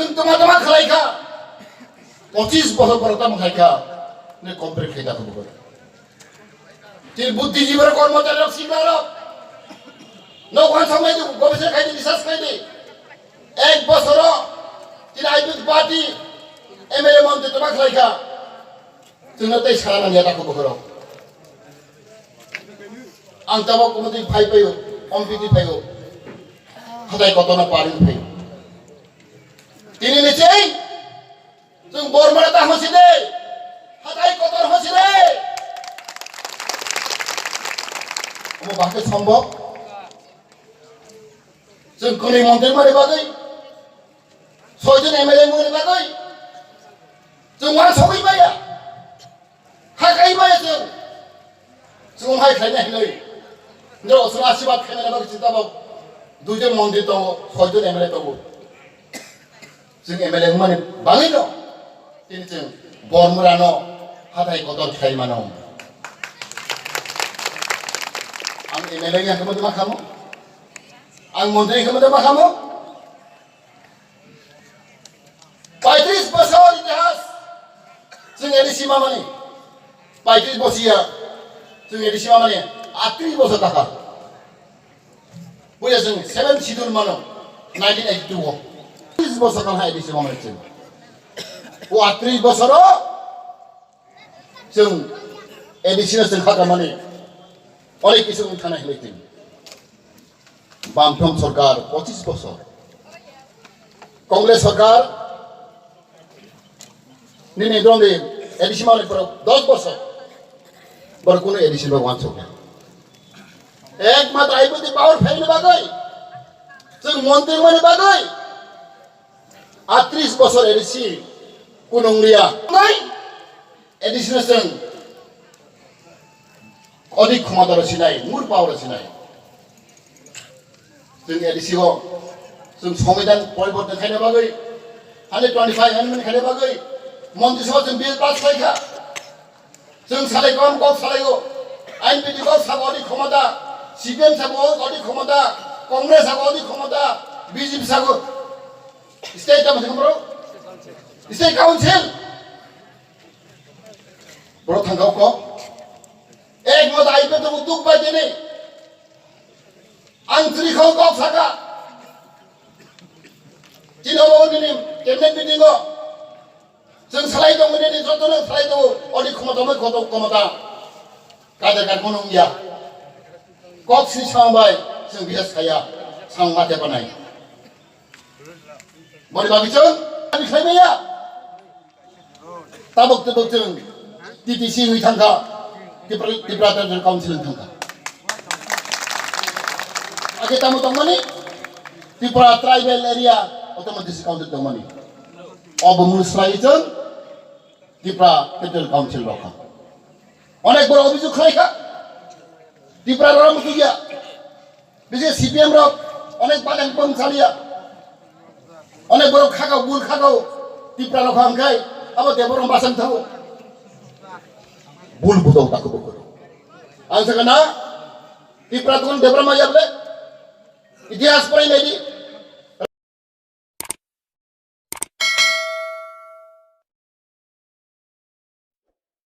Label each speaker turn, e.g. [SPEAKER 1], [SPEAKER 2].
[SPEAKER 1] जों तमा खालायखा 25 বছর পর তমা খাইখা নে কমপ্লিট খাইতা হবো করে তিন বুদ্ধিজীবীর কর্মচারী শিকার নৌকান সময় গবেষণা খাইতে রিসার্চ খাইতে 1 বছর তিন আইপিএস পার্টি এমএলএ মন্ত্রী তমা খালাইখা जोंनो दै सारा निया दाखौ बखरो आं ताबो कोमति फाइ फाइयो कम्पिटि फाइयो हदाय कतनो पारिन फाइयो तिनि निचै जों बरमारा ता हसिदे हदाय कतन हसिदे ओमो बाके सम्भव जों कोनि मन्दिर मारे बागै 6 जन एमएलए मारे बागै जों मा सबै बाया हाय बाय जों हाय खायनाय नै नो जों आशीर्वाद खायनाय बागै चिन्ता बाव दुइजन मन्दिर दङ 6 जन एमएलए दङ जों एमएलए माने बाङै दं तिनि जों बरमुरानो हाथाय कदर खायमानो आं एमएलए नि हाखौ मा खामो आं मन्त्रि हाखौ मा खामो 35 बोसोर इतिहास जों एडिसि मामानि 35 বছরিয়া जों एडिसि मामानि 38 বছর টাকা বইয়া जों 7 শিডিউল মানো 1982 30 বছর কাল एडिसि मामानि जों ও 38 বছর जों एडिसि ना जों खागा माने অনেক কিছু উঠানাই হইতেন বামফ্রন্ট সরকার 25 বছর কংগ্রেস সরকার নিনে দন্দে एडिसि मामानि पर 10 বছর बर कुनै एडिसि भगवान छ एकमात्र आइपति पावर फाइल बागै जों मन्त्रि माने बागै 38 বছর एडिसि कुनंलिया नै एडिसि जों अधिक क्षमता रचिनाय मूल पावर रचिनाय जों एडिसि हो जों संविधान परिवर्तन खायनो बागै 125 एमेन्डमेन्ट खायनो बागै मन्त्रि सभा जों बिल पास खायखा जों सालायगोन गौ सालायो आइनबिधि गौ सागरि क्षमता सिपिएम सागो गरि क्षमता कांग्रेस सागो गरि क्षमता बीजेपी सागो स्टेट का मतलब ब्रो स्टेट काउंसिल ब्रो थांगाव को एक मत आइपे तो दुख बाय दिनै आं त्रिखौ गौ सागा दिनाव दिनै केबिनेट मिटिंआव जों सालाय दं ने जतनो सालाय दं अदि क्षमतामै गथ' क्षमता कादे गारगोनंया कक सि सांबाय जों बिया साया सां माथे बानाय बरि बाबिजों आनि खायनाया ताबक तबक जों टिटिसि नि थांखा टिब्राटार काउन्सिल थांखा आगे तामु दंमानि Tripura tribal area automatic council दंमानि अबमुस्रायजों त्रिपुरा केपिटेल काउन्सिल रखा अनेक बड़ अभियोग खालायखा त्रिपुरा रामतु गया बिजे सिपिएम रक अनेक बालें पंचालिया अनेक बड़ खागाव बुल खागाव त्रिपुरा रखा अंखाय अब देबरम बासन थाव बुल बुदाव ताको बकरो आं सागना त्रिपुरा तुन देबरम आयाबले इतिहास पढ़ाई नहीं